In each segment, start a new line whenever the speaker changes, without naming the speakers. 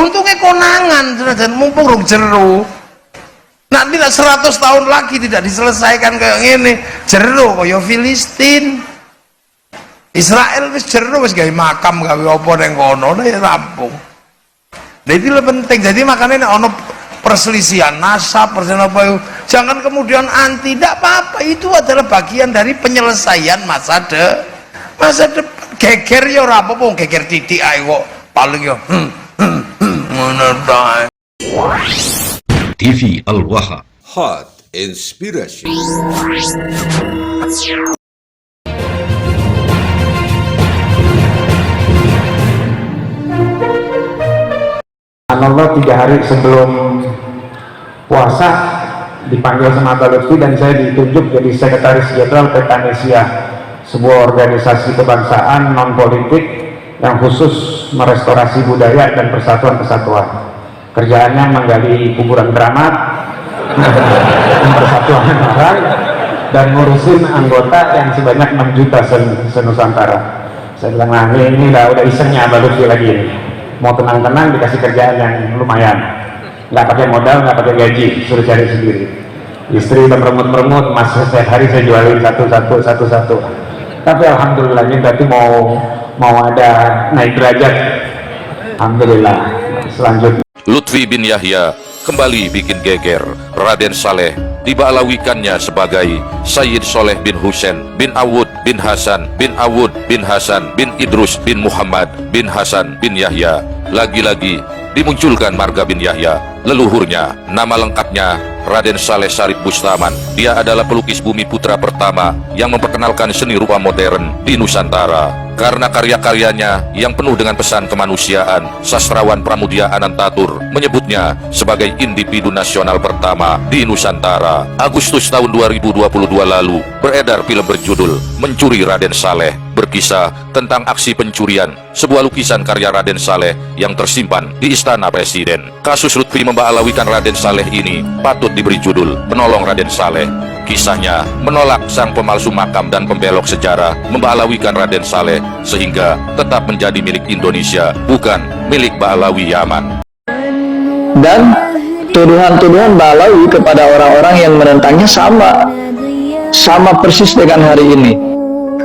untungnya konangan dan mumpung rung jero. Nanti 100 tahun lagi tidak diselesaikan kayak gini, jero kaya Filistin. Israel wis jero wis gawe makam gawe apa ning kono ya rampung. Nah itu lebih penting. Jadi makanya nek ono perselisihan nasab, perselisihan apa, jangan kemudian anti, tidak apa-apa, itu adalah bagian dari penyelesaian masa depan. Geger ya ora apa-apa, geger titik ae kok paling ya ngono ta.
TV Al-Wahab
Hot Inspiration.
Allah 3 hari sebelum puasa dipanggil sama Abah Lutfi dan saya ditunjuk jadi sekretaris jenderal Petanesia, sebuah organisasi kebangsaan non politik yang khusus merestorasi budaya dan persatuan-kesatuan. Kerjaannya menggali kuburan keramat, persatuan orang, dan ngurusin anggota yang sebanyak 6 juta se-Nusantara. Saya bilang, nah ini udah isengnya Abah Lutfi lagi ini. Mau tenang-tenang dikasih kerjaan yang lumayan, nggak pakai modal, nggak pakai gaji, suruh cari sendiri. Istri udah meremut-meremut, mas setiap hari saya jualin satu-satu. Tapi alhamdulillah ini berarti mau ada naik derajat. Alhamdulillah. Selanjutnya
Lutfi bin Yahya kembali bikin geger. Raden Saleh diba'alawikannya sebagai Sayyid Soleh bin Husain bin Awud bin Hasan bin Awud bin Hasan bin Idrus bin Muhammad bin Hasan bin Yahya. Lagi-lagi dimunculkan marga bin Yahya, leluhurnya. Nama lengkapnya Raden Saleh Syarif Bustaman. Dia adalah pelukis bumi putra pertama yang memperkenalkan seni rupa modern di Nusantara. Karena karya-karyanya yang penuh dengan pesan kemanusiaan, sastrawan Pramudia Anantatur menyebutnya sebagai individu nasional pertama di Nusantara. Agustus tahun 2022 lalu, beredar film berjudul Mencuri Raden Saleh, berkisah tentang aksi pencurian sebuah lukisan karya Raden Saleh yang tersimpan di Istana Presiden. Kasus Lutfi memba'alawikan Raden Saleh ini patut diberi judul Penolong Raden Saleh. Kisahnya menolak sang pemalsu makam dan pembelok sejarah memba'alawikan Raden Saleh sehingga tetap menjadi milik Indonesia, bukan milik Ba'alawi Yaman.
Dan tuduhan-tuduhan Ba'alawi kepada orang-orang yang menentangnya sama persis dengan hari ini.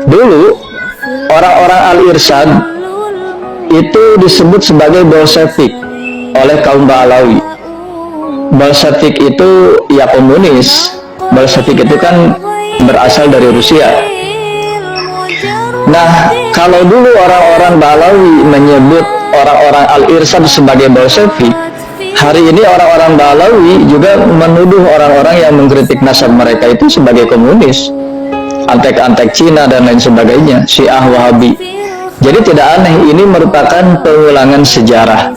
Dulu orang-orang Al-Irsyad itu disebut sebagai Bolshevik oleh kaum Ba'alawi. Bolshevik itu ya komunis. Bolshevik itu kan berasal dari Rusia. Nah, kalau dulu orang-orang Ba'alawi menyebut orang-orang Al-Irsyad sebagai Bolshevik, hari ini orang-orang Ba'alawi juga menuduh orang-orang yang mengkritik nasab mereka itu sebagai komunis, antek-antek Cina dan lain sebagainya, Syiah Wahabi. Jadi tidak aneh, ini merupakan pengulangan sejarah.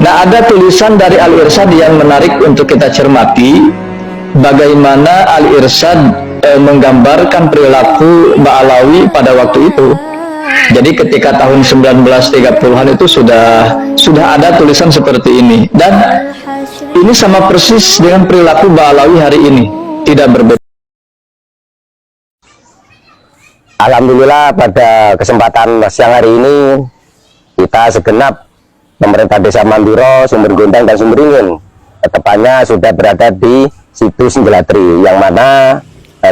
Nah, ada tulisan dari Al-Irsyad yang menarik untuk kita cermati, bagaimana Al-Irsyad menggambarkan perilaku Ba'alawi pada waktu itu. Jadi ketika tahun 1930-an itu sudah ada tulisan seperti ini, dan ini sama persis dengan perilaku Ba'alawi hari ini, tidak berbeda.
Alhamdulillah pada kesempatan siang hari ini kita segenap pemerintah Desa Manduro, Sumber Gondang dan Sumberingin tepatnya sudah berada di situs Jelatri, yang mana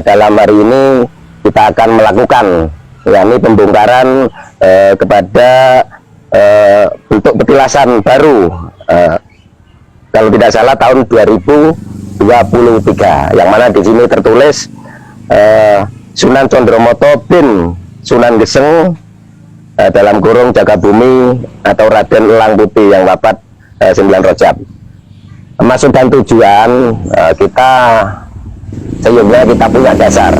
dalam hari ini kita akan melakukan yakni pembongkaran kepada bentuk petilasan baru kalau tidak salah tahun 2023, yang mana di sini tertulis Sunan Condromoto bin Sunan Geseng dalam kurung Jaga Bumi atau Raden Elang Putih yang wafat 9 Rajab. Maksud dan tujuan kita sehingga kita punya dasar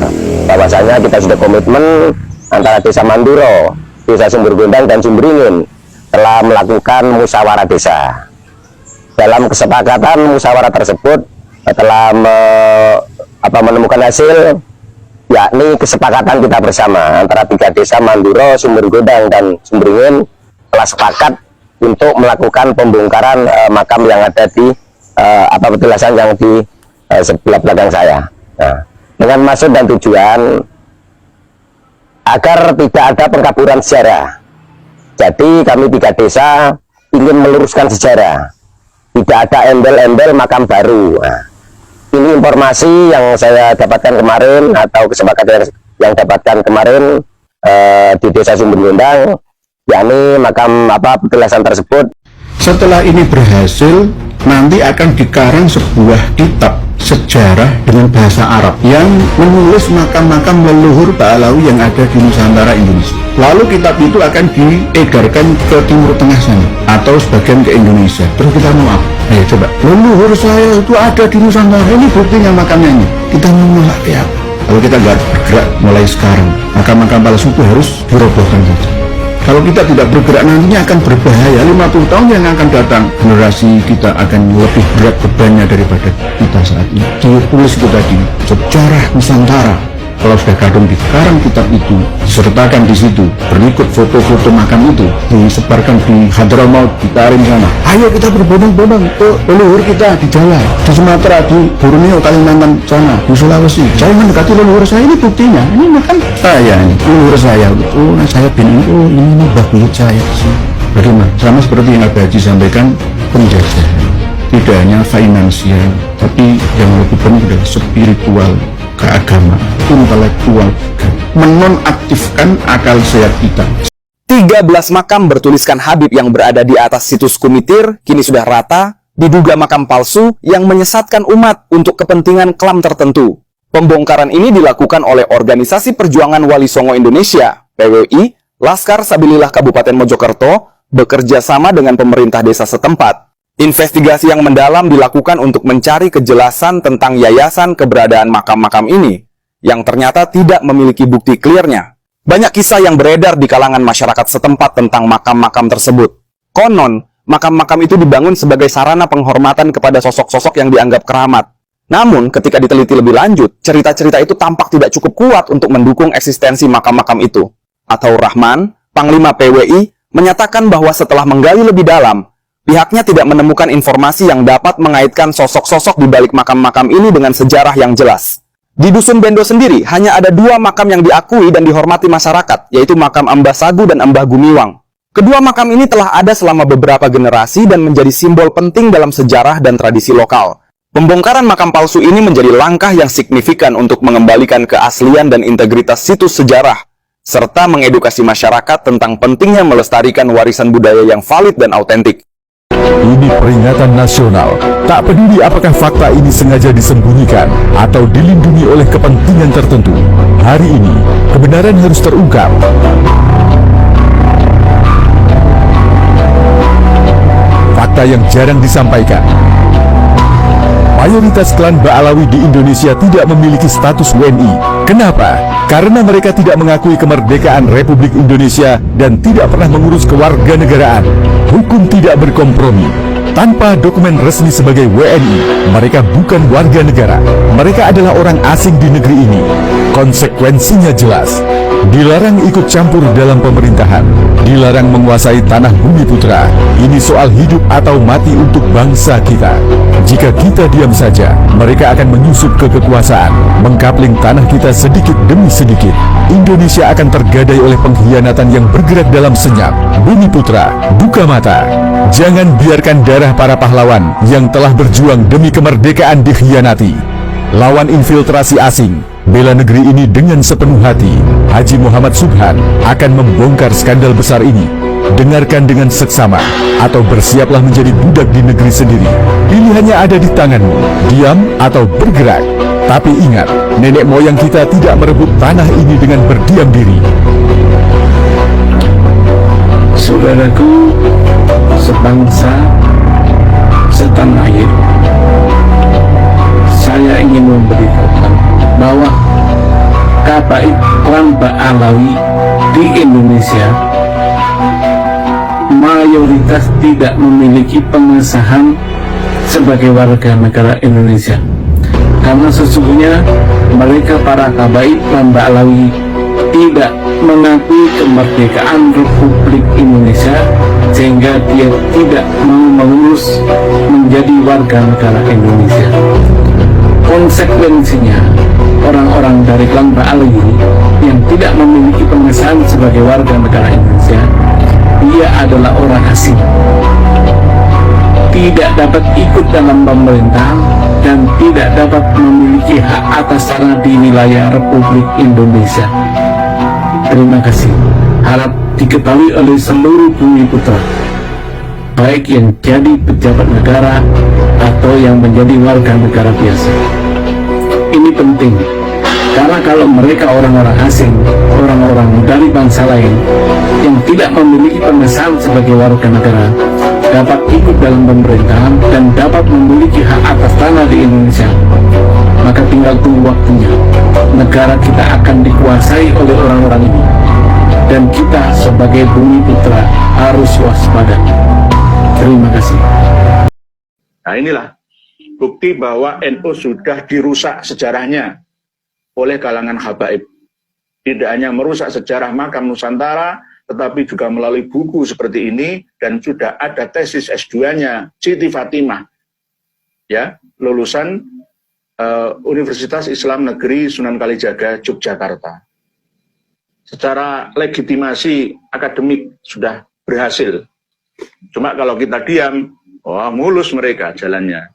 bahwasanya kita sudah komitmen antara Desa Manduro, Desa Sumber Gondang dan Sumberingin telah melakukan musyawarah desa. Dalam kesepakatan musyawarah tersebut telah menemukan hasil, yakni kesepakatan kita bersama antara 3 desa Manduro, Sumber Gondang dan Sumberingin telah sepakat untuk melakukan pembongkaran makam yang ada di petilasan yang di sebelah belakang saya. Nah, dengan maksud dan tujuan agar tidak ada pengkaburan sejarah. Jadi kami 3 desa ingin meluruskan sejarah. Tidak ada embel-embel makam baru. Nah, ini informasi yang saya dapatkan kemarin, atau kesepakatan yang dapatkan kemarin di Desa Sumber Gondang, yakni makam petilasan tersebut.
Setelah ini berhasil, nanti akan dikarang sebuah kitab sejarah dengan bahasa Arab yang menulis makam-makam leluhur Ba'alawi yang ada di Nusantara Indonesia. Lalu kitab itu akan diedarkan ke Timur Tengah sana atau sebagian ke Indonesia. Terus kita mau apa? Ayo coba, leluhur saya itu ada di Nusantara, ini buktinya makamnya ini. Kita mau nolak ya? Kalau kita nggak bergerak mulai sekarang, makam-makam palsu itu harus dirobohkan saja. Kalau kita tidak bergerak, nantinya akan berbahaya. 50 tahun yang akan datang, generasi kita akan lebih berat bebannya daripada kita saat ini. Ditulis itu tadi, sejarah Nusantara. Kalau sudah kadung dikarang kitab itu, disertakan di situ, berikut foto-foto makam itu, disebarkan di Hadramaut, di Tarim sana. Ayo kita berbondong-bondong ke leluhur kita di Jawa, di Sumatera, di Borneo, Kalimantan sana, di Sulawesi. Saya mendekati leluhur saya, ini buktinya. Ini makam saya, ini leluhur saya. Oh, saya bingung. Oh, ini buyut saya sih. Bagaimana? Sama seperti yang Abah Haji sampaikan, penjajahan. Tidak hanya finansial, tapi yang lebih penting adalah spiritual, keagamaan, intelektual, menonaktifkan akal sehat kita.
13 makam bertuliskan Habib yang berada di atas situs Kumitir kini sudah rata, diduga makam palsu yang menyesatkan umat untuk kepentingan klan tertentu. Pembongkaran ini dilakukan oleh Organisasi Perjuangan Wali Songo Indonesia, PWI, Laskar Sabilillah Kabupaten Mojokerto, bekerja sama dengan pemerintah desa setempat. Investigasi yang mendalam dilakukan untuk mencari kejelasan tentang yayasan keberadaan makam-makam ini, yang ternyata tidak memiliki bukti clear-nya. Banyak kisah yang beredar di kalangan masyarakat setempat tentang makam-makam tersebut. Konon, makam-makam itu dibangun sebagai sarana penghormatan kepada sosok-sosok yang dianggap keramat. Namun, ketika diteliti lebih lanjut, cerita-cerita itu tampak tidak cukup kuat untuk mendukung eksistensi makam-makam itu. Ataur Rahman, Panglima PWI, menyatakan bahwa setelah menggali lebih dalam, pihaknya tidak menemukan informasi yang dapat mengaitkan sosok-sosok di balik makam-makam ini dengan sejarah yang jelas. Di Dusun Bendo sendiri, hanya ada 2 makam yang diakui dan dihormati masyarakat, yaitu makam Mbah Sagu dan Mbah Gumiwang. Kedua makam ini telah ada selama beberapa generasi dan menjadi simbol penting dalam sejarah dan tradisi lokal. Pembongkaran makam palsu ini menjadi langkah yang signifikan untuk mengembalikan keaslian dan integritas situs sejarah, serta mengedukasi masyarakat tentang pentingnya melestarikan warisan budaya yang valid dan autentik.
Ini peringatan nasional. Tak peduli apakah fakta ini sengaja disembunyikan atau dilindungi oleh kepentingan tertentu. Hari ini, kebenaran harus terungkap. Fakta yang jarang disampaikan. Mayoritas klan Ba'alawi di Indonesia tidak memiliki status WNI. Kenapa? Karena mereka tidak mengakui kemerdekaan Republik Indonesia dan tidak pernah mengurus kewarganegaraan. Hukum tidak berkompromi. Tanpa dokumen resmi sebagai WNI, mereka bukan warga negara. Mereka adalah orang asing di negeri ini. Konsekuensinya jelas. Dilarang ikut campur dalam pemerintahan. Dilarang menguasai tanah bumi putra. Ini soal hidup atau mati untuk bangsa kita. Jika kita diam saja, mereka akan menyusup ke kekuasaan, mengkapling tanah kita sedikit demi sedikit. Indonesia akan tergadai oleh pengkhianatan yang bergerak dalam senyap. Bumi putra, buka mata. Jangan biarkan darah para pahlawan yang telah berjuang demi kemerdekaan dikhianati. Lawan infiltrasi asing, bela negeri ini dengan sepenuh hati. Haji Muhammad Subhan akan membongkar skandal besar ini. Dengarkan dengan seksama, atau bersiaplah menjadi budak di negeri sendiri. Pilihannya ada di tanganmu, diam atau bergerak. Tapi ingat, nenek moyang kita tidak merebut tanah ini dengan berdiam diri.
Saudaraku, sebangsa, setanah air, saya ingin memberitahukan bahwa Kabaib klan Ba'alawi di Indonesia mayoritas tidak memiliki pengesahan sebagai warga negara Indonesia, karena sesungguhnya mereka para Kabaib klan Ba'alawi tidak mengakui kemerdekaan Republik Indonesia, sehingga dia tidak mau mengurus menjadi warga negara Indonesia. Konsekuensinya, orang-orang dari klan Ba'alawi yang tidak memiliki pengesahan sebagai warga negara Indonesia dia adalah orang asing, tidak dapat ikut dalam pemerintahan, dan tidak dapat memiliki hak atas tanah di wilayah Republik Indonesia. Terima kasih. Harap diketahui oleh seluruh bumi putra, baik yang jadi pejabat negara atau yang menjadi warga negara biasa. Ini penting, karena kalau mereka orang-orang asing, orang-orang dari bangsa lain yang tidak memiliki pengesahan sebagai warga negara, dapat ikut dalam pemerintahan dan dapat memiliki hak atas tanah di Indonesia, maka tinggal tunggu waktunya. Negara kita akan dikuasai oleh orang-orang ini, dan kita sebagai bumi putra harus waspada. Terima kasih.
Nah, inilah bukti bahwa NU sudah dirusak sejarahnya oleh kalangan habaib. Tidak hanya merusak sejarah makam Nusantara, tetapi juga melalui buku seperti ini, dan sudah ada tesis S2-nya Siti Fatimah, ya, lulusan Universitas Islam Negeri Sunan Kalijaga, Yogyakarta. Secara legitimasi akademik sudah berhasil. Cuma kalau kita diam, wah, mulus mereka jalannya.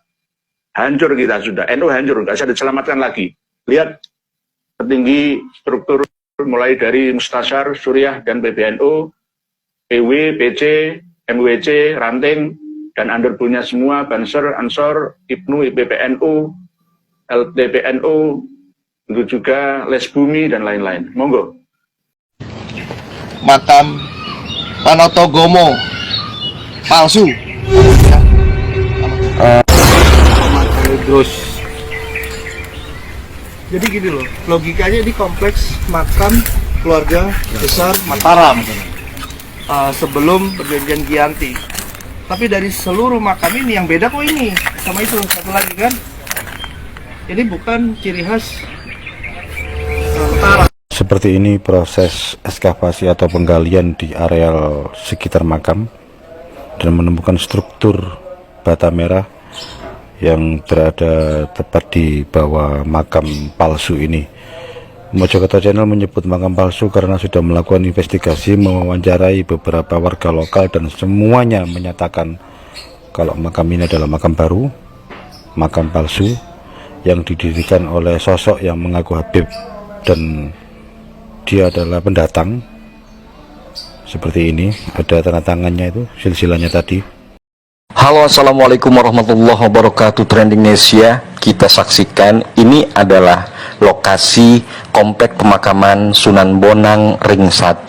Hancur kita sudah, NU hancur, nggak bisa diselamatkan lagi. Lihat petinggi struktur mulai dari Mustasyar, Suriah, dan PBNU, PW, PC, MWC, Ranting, dan underbunya semua, Banser, Ansor, Ibnu, IPPNU, LTPNU, itu juga Les Bumi, dan lain-lain. Monggo.
Makam Panotogomo palsu.
Jadi gini loh, logikanya ini kompleks makam keluarga besar Mataram sebelum perjanjian Giyanti. Tapi dari seluruh makam ini yang beda kok ini sama itu satu lagi kan? Ini bukan ciri khas Mataram.
Seperti ini proses ekskavasi atau penggalian di areal sekitar makam dan menemukan struktur bata merah yang berada tepat di bawah makam palsu ini. Mojokerto Channel menyebut makam palsu karena sudah melakukan investigasi, mewawancarai beberapa warga lokal, dan semuanya menyatakan kalau makam ini adalah makam baru, makam palsu yang didirikan oleh sosok yang mengaku Habib dan dia adalah pendatang. Seperti ini, ada tanda tangannya itu, silsilahnya tadi.
Halo, assalamualaikum warahmatullahi wabarakatuh. Trending Nesia, kita saksikan ini adalah lokasi komplek pemakaman Sunan Bonang Ring 1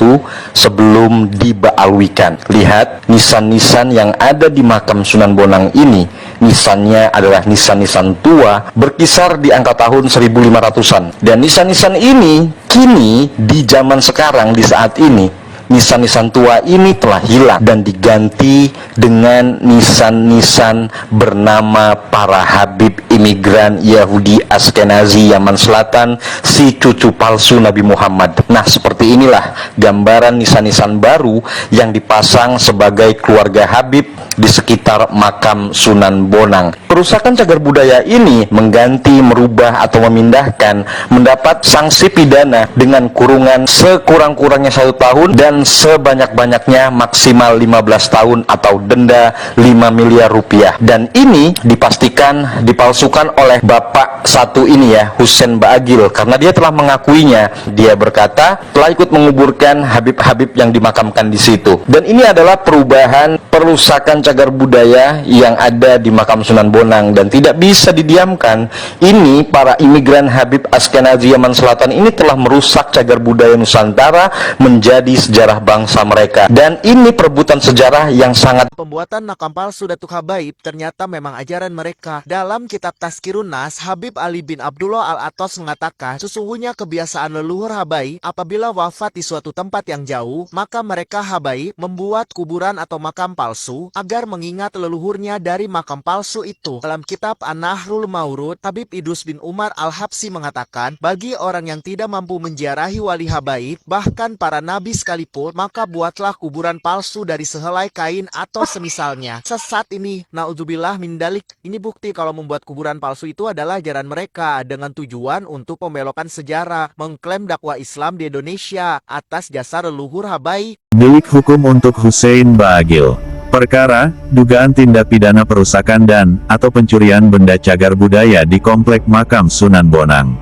sebelum dibaalwikan. Lihat nisan-nisan yang ada di makam Sunan Bonang ini, nisannya adalah nisan-nisan tua berkisar di angka tahun 1500-an. Dan nisan-nisan ini kini di zaman sekarang, di saat ini, nisan-nisan tua ini telah hilang dan diganti dengan nisan-nisan bernama para Habib imigran Yahudi Askenazi Yaman Selatan, si cucu palsu Nabi Muhammad. Nah, seperti inilah gambaran nisan-nisan baru yang dipasang sebagai keluarga Habib di sekitar makam Sunan Bonang. Perusakan cagar budaya ini mengganti, merubah, atau memindahkan mendapat sanksi pidana dengan kurungan sekurang-kurangnya 1 tahun dan sebanyak-banyaknya maksimal 15 tahun atau denda 5 miliar rupiah. Dan ini dipastikan dipalsukan oleh bapak satu ini ya, Husein Baagil, karena dia telah mengakuinya. Dia berkata telah ikut menguburkan Habib-Habib yang dimakamkan di situ. Dan ini adalah perubahan perusakan cagar budaya yang ada di makam Sunan Bonang dan tidak bisa didiamkan. Ini para imigran Habib Askenazi Yaman Selatan ini telah merusak cagar budaya Nusantara menjadi sejarah bangsa mereka, dan ini perebutan sejarah yang sangat.
Pembuatan makam palsu Datuk Habaib ternyata memang ajaran mereka. Dalam kitab Tazkirun Nas, Habib Ali bin Abdullah Al-Atos mengatakan sesungguhnya kebiasaan leluhur Habaib apabila wafat di suatu tempat yang jauh, maka mereka Habaib membuat kuburan atau makam palsu agar mengingat leluhurnya dari makam palsu itu. Dalam kitab An-Nahrul Maurud, Habib Idrus bin Umar Al-Habsi mengatakan bagi orang yang tidak mampu menziarahi wali Habaib, bahkan para nabi sekalipun, maka buatlah kuburan palsu dari sehelai kain atau semisalnya. Sesat ini, naudzubillah min dalik. Ini bukti kalau membuat kuburan palsu itu adalah ajaran mereka dengan tujuan untuk pembelokan sejarah, mengklaim dakwah Islam di Indonesia atas jasa leluhur Habaib.
Delik hukum untuk Hussein Baagil. Perkara, dugaan tindak pidana perusakan dan/atau pencurian benda cagar budaya di Komplek Makam Sunan Bonang.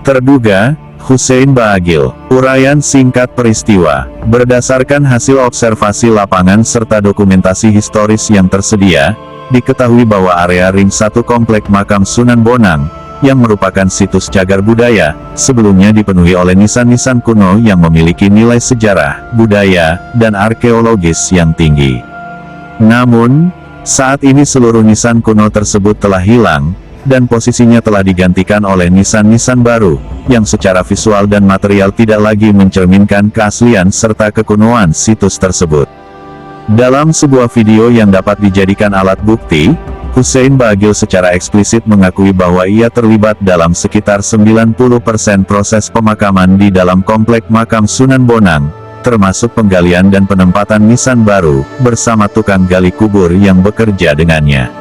Terduga, Hussein Baagil. Uraian singkat peristiwa. Berdasarkan hasil observasi lapangan serta dokumentasi historis yang tersedia, diketahui bahwa area Ring 1 Komplek Makam Sunan Bonang, yang merupakan situs cagar budaya, sebelumnya dipenuhi oleh nisan-nisan kuno yang memiliki nilai sejarah, budaya, dan arkeologis yang tinggi. Namun, saat ini seluruh nisan kuno tersebut telah hilang, dan posisinya telah digantikan oleh nisan-nisan baru, yang secara visual dan material tidak lagi mencerminkan keaslian serta kekunoan situs tersebut. Dalam sebuah video yang dapat dijadikan alat bukti, Hussein Baagil secara eksplisit mengakui bahwa ia terlibat dalam sekitar 90% proses pemakaman di dalam Komplek Makam Sunan Bonang, termasuk penggalian dan penempatan nisan baru, bersama tukang gali kubur yang bekerja dengannya.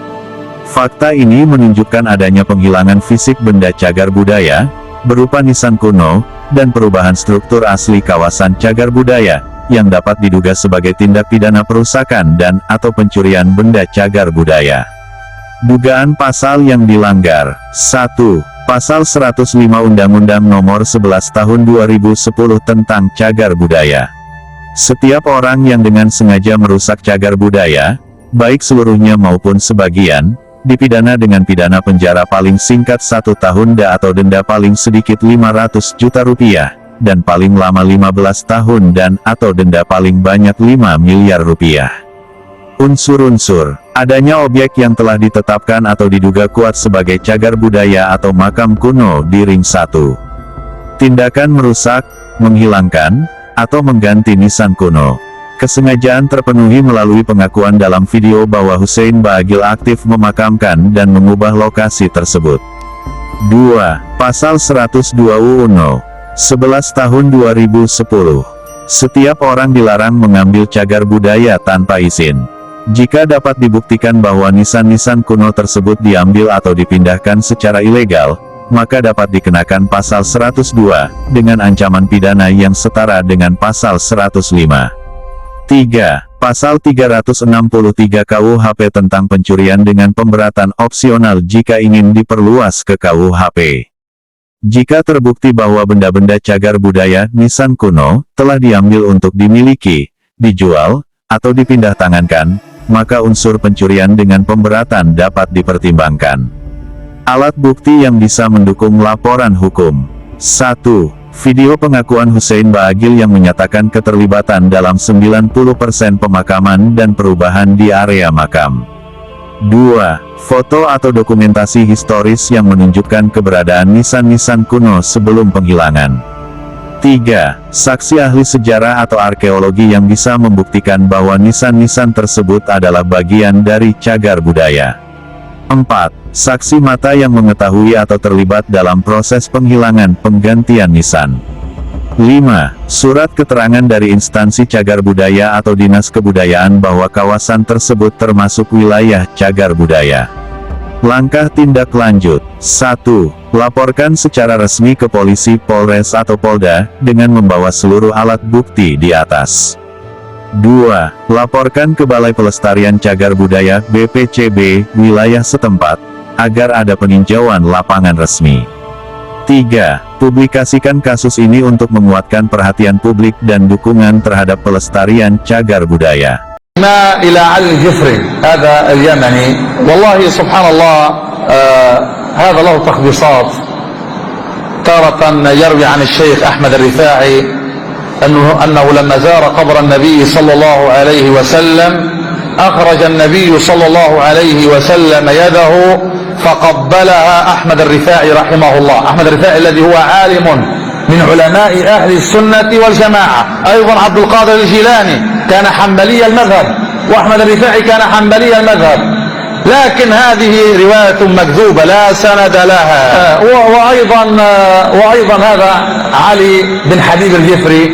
Fakta ini menunjukkan adanya penghilangan fisik benda cagar budaya, berupa nisan kuno, dan perubahan struktur asli kawasan cagar budaya, yang dapat diduga sebagai tindak pidana perusakan dan/atau pencurian benda cagar budaya. Dugaan pasal yang dilanggar. 1. Pasal 105 Undang-Undang Nomor 11 Tahun 2010 tentang Cagar Budaya. Setiap orang yang dengan sengaja merusak cagar budaya, baik seluruhnya maupun sebagian, dipidana dengan pidana penjara paling singkat 1 tahun atau denda paling sedikit 500 juta rupiah, dan paling lama 15 tahun dan/atau denda paling banyak 5 miliar rupiah. Unsur-unsur. Adanya objek yang telah ditetapkan atau diduga kuat sebagai cagar budaya atau makam kuno di Ring 1. Tindakan merusak, menghilangkan, atau mengganti nisan kuno. Kesengajaan terpenuhi melalui pengakuan dalam video bahwa Hussein Baagil aktif memakamkan dan mengubah lokasi tersebut. 2. Pasal 102 UU No. 11 Tahun 2010. Setiap orang dilarang mengambil cagar budaya tanpa izin. Jika dapat dibuktikan bahwa nisan-nisan kuno tersebut diambil atau dipindahkan secara ilegal, maka dapat dikenakan pasal 102, dengan ancaman pidana yang setara dengan pasal 105. 3. Pasal 363 KUHP tentang pencurian dengan pemberatan opsional jika ingin diperluas ke KUHP. Jika terbukti bahwa benda-benda cagar budaya nisan kuno telah diambil untuk dimiliki, dijual, atau dipindah tangankan, maka unsur pencurian dengan pemberatan dapat dipertimbangkan. Alat bukti yang bisa mendukung laporan hukum. 1. Video pengakuan Hussein Baagil yang menyatakan keterlibatan dalam 90% pemakaman dan perubahan di area makam. 2. Foto atau dokumentasi historis yang menunjukkan keberadaan nisan-nisan kuno sebelum penghilangan. 3. Saksi ahli sejarah atau arkeologi yang bisa membuktikan bahwa nisan-nisan tersebut adalah bagian dari cagar budaya. 4. Saksi mata yang mengetahui atau terlibat dalam proses penghilangan penggantian nisan. 5. Surat keterangan dari instansi cagar budaya atau dinas kebudayaan bahwa kawasan tersebut termasuk wilayah cagar budaya. Langkah tindak lanjut. 1. Laporkan secara resmi ke polisi, Polres atau Polda, dengan membawa seluruh alat bukti di atas. 2. Laporkan ke Balai Pelestarian Cagar Budaya BPCB wilayah setempat, agar ada peninjauan lapangan resmi. 3. Publikasikan kasus ini untuk menguatkan perhatian publik dan dukungan terhadap pelestarian cagar budaya.
إلى علي الجفري هذا اليمني والله سبحان الله هذا له تخبيصات تارة يروي عن الشيخ أحمد الرفاعي أنه لما زار قبر النبي صلى الله عليه وسلم أخرج النبي صلى الله عليه وسلم يده فقبلها أحمد الرفاعي رحمه الله. أحمد الرفاعي الذي هو عالم من علماء أهل السنة والجماعة. أيضا عبد القادر الجيلاني كان حنبلي المذهب، وأحمد الرفاعي كان حنبلي المذهب، لكن هذه رواية مكذوبة لا سند لها. وأيضا هذا علي بن حبيب الجفري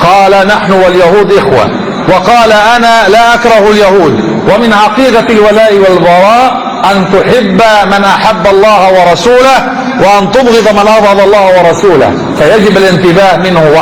قال نحن واليهود إخوة، وقال أنا لا أكره اليهود، ومن عقيدة الولاء والبراء أن تحب من أحب الله ورسوله وأن تبغض من أبغض الله ورسوله، فيجب الانتباه منه.